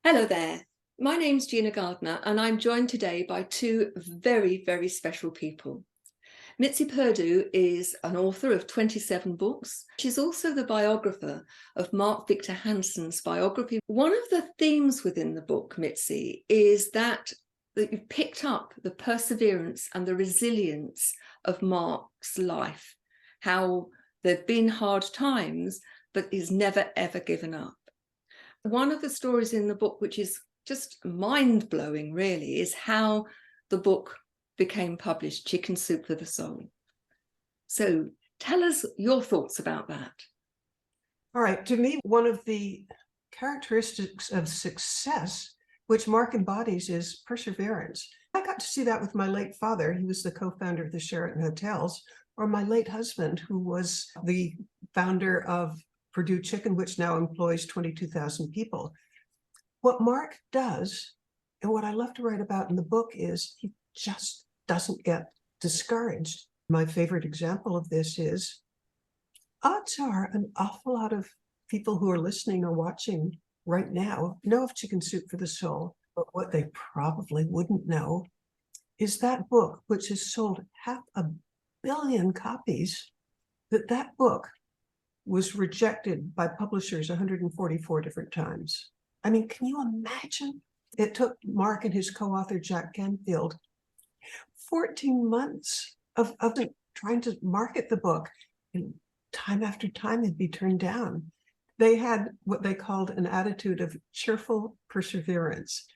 Hello there. My name's Gina Gardner, and I'm joined today by two very, very special people. Mitzi Perdue is an author of 27 books. She's also the biographer of Mark Victor Hansen's biography. One of the themes within the book, Mitzi, is that you've picked up the perseverance and the resilience of Mark's life, how there've been hard times, but he's never, ever given up. One of the stories in the book, which is just mind-blowing really, is how the book became published, Chicken Soup for the Soul. So tell us your thoughts about that. All right. To me, one of the characteristics of success, which Mark embodies, is perseverance. I got to see that with my late father. He was the co-founder of the Sheraton Hotels, or my late husband, who was the founder of Perdue Chicken, which now employs 22,000 people. What Mark does, and what I love to write about in the book, is he just doesn't get discouraged. My favorite example of this is, odds are an awful lot of people who are listening or watching right now know of Chicken Soup for the Soul, but what they probably wouldn't know is that book, which has sold 500 million copies, that book was rejected by publishers 144 different times. I mean, can you imagine? It took Mark and his co-author, Jack Canfield, 14 months of trying to market the book, and time after time it'd be turned down. They had what they called an attitude of cheerful perseverance.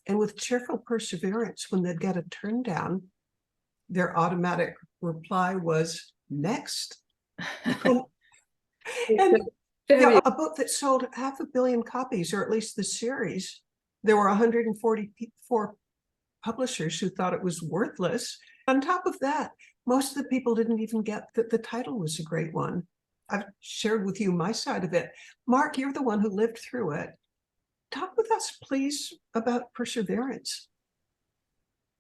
And with cheerful perseverance, when they'd get a turn down, their automatic reply was, next. And a book that sold 500 million copies, or at least the series, there were 144 publishers who thought it was worthless. On top of that, most of the people didn't even get that the title was a great one. I've shared with you my side of it. Mark, you're the one who lived through it. Talk with us, please, about perseverance.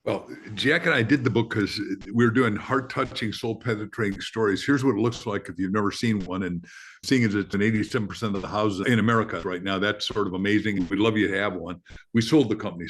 Well, Jack and I did the book because we were doing heart-touching, soul-penetrating stories. Here's what it looks like if you've never seen one. And seeing as it's in 87% of the houses in America right now, that's sort of amazing. We'd love you to have one. We sold the company.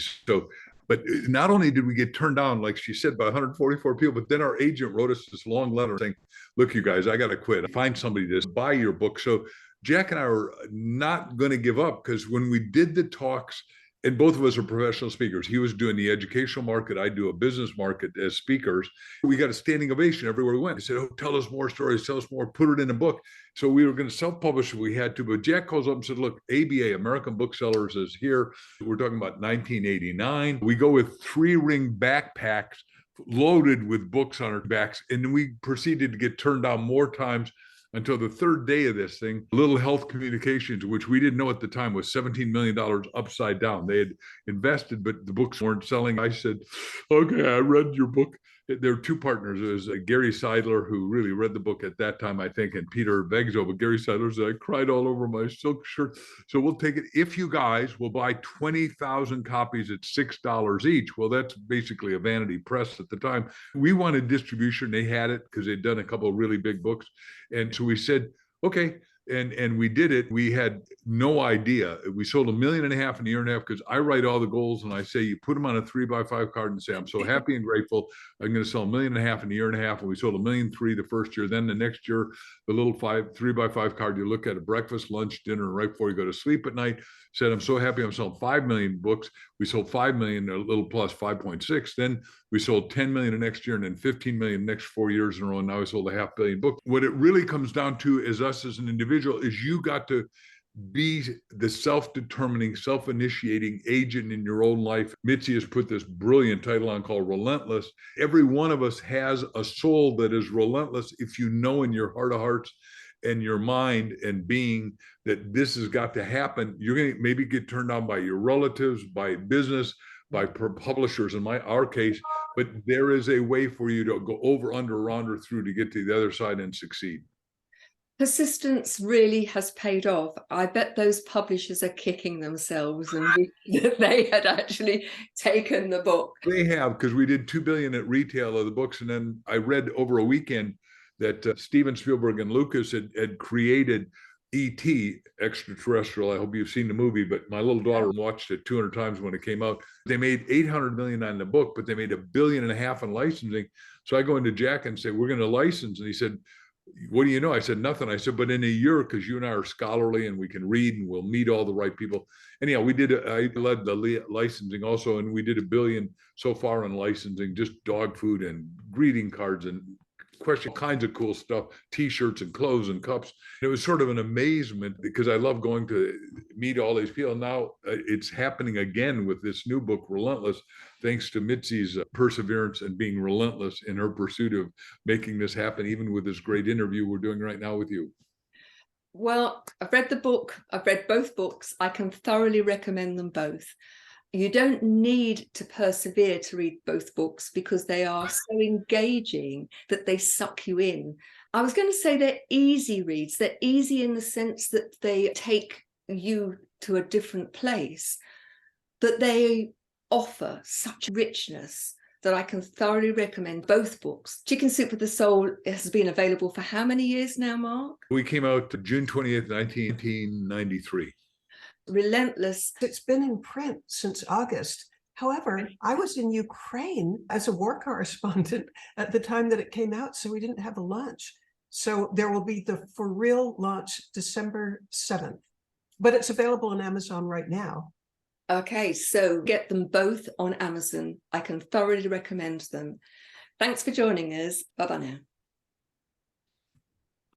But not only did we get turned down, like she said, by 144 people, but then our agent wrote us this long letter saying, look, you guys, I got to quit. Find somebody to buy your book. So Jack and I were not going to give up, because when we did the talks, and both of us are professional speakers. He was doing the educational market. I do a business market as speakers. We got a standing ovation everywhere we went. He said, oh, tell us more stories, tell us more, put it in a book. So we were going to self-publish if we had to. But Jack calls up and said, look, ABA, American Booksellers, is here. We're talking about 1989. We go with 3-ring backpacks loaded with books on our backs. And we proceeded to get turned down more times until the third day of this thing. Little Health Communications, which we didn't know at the time, was $17 million upside down. They had invested, but the books weren't selling. I said, okay, I read your book. There were two partners. There was Gary Seidler, who really read the book at that time, I think, and Peter Vegzo. But Gary Seidler said, I cried all over my silk shirt. So we'll take it if you guys will buy 20,000 copies at $6 each. Well, that's basically a vanity press at the time. We wanted distribution. They had it because they'd done a couple of really big books. And so we said, okay. And we did it. We had no idea. We sold 1.5 million in a year and a half, because I write all the goals and I say, you put them on a 3x5 card and say, I'm so happy and grateful. I'm going to sell 1.5 million in a year and a half. And we sold 1.3 million the first year. Then the next year, the little 3x5 card, you look at a breakfast, lunch, dinner, right before you go to sleep at night. Said, I'm so happy I'm selling 5 million books. We sold 5 million, a little plus 5.6. Then we sold 10 million the next year, and then 15 million the next 4 years in a row. And now we sold 500 million books. What it really comes down to is us as an individual is you got to be the self-determining, self-initiating agent in your own life. Mitzi has put this brilliant title on called Relentless. Every one of us has a soul that is relentless if you know in your heart of hearts and your mind and being that this has got to happen. You're going to maybe get turned down by your relatives, by business, by publishers in our case, but there is a way for you to go over, under, around, or through to get to the other side and succeed. Persistence really has paid off. I bet those publishers are kicking themselves and that they had actually taken the book. They have, because we did $2 billion at retail of the books. And then I read over a weekend that Steven Spielberg and Lucas had created E.T. Extraterrestrial. I hope you've seen the movie, but my little daughter watched it 200 times when it came out. They made 800 million on the book, but they made $1.5 billion in licensing. So I go into Jack and say, we're going to license. And he said, what do you know? I said, nothing. I said, but in a year, because you and I are scholarly and we can read and we'll meet all the right people. Anyhow, I led the licensing also, and we did $1 billion so far in licensing, just dog food and greeting cards and kinds of cool stuff, T-shirts and clothes and cups. It was sort of an amazement because I love going to meet all these people. Now it's happening again with this new book, Relentless, thanks to Mitzi's perseverance and being relentless in her pursuit of making this happen, even with this great interview we're doing right now with you. Well, I've read the book. I've read both books. I can thoroughly recommend them both. You don't need to persevere to read both books because they are so engaging that they suck you in. I was going to say they're easy reads. They're easy in the sense that they take you to a different place, but they offer such richness that I can thoroughly recommend both books. Chicken Soup for the Soul has been available for how many years now, Mark? We came out June 20th, 1993. Relentless. It's been in print since August. However, I was in Ukraine as a war correspondent at the time that it came out, so we didn't have a launch. So there will be the for real launch December 7th, but it's available on Amazon right now. Okay, so get them both on Amazon. I can thoroughly recommend them. Thanks for joining us. Bye-bye now.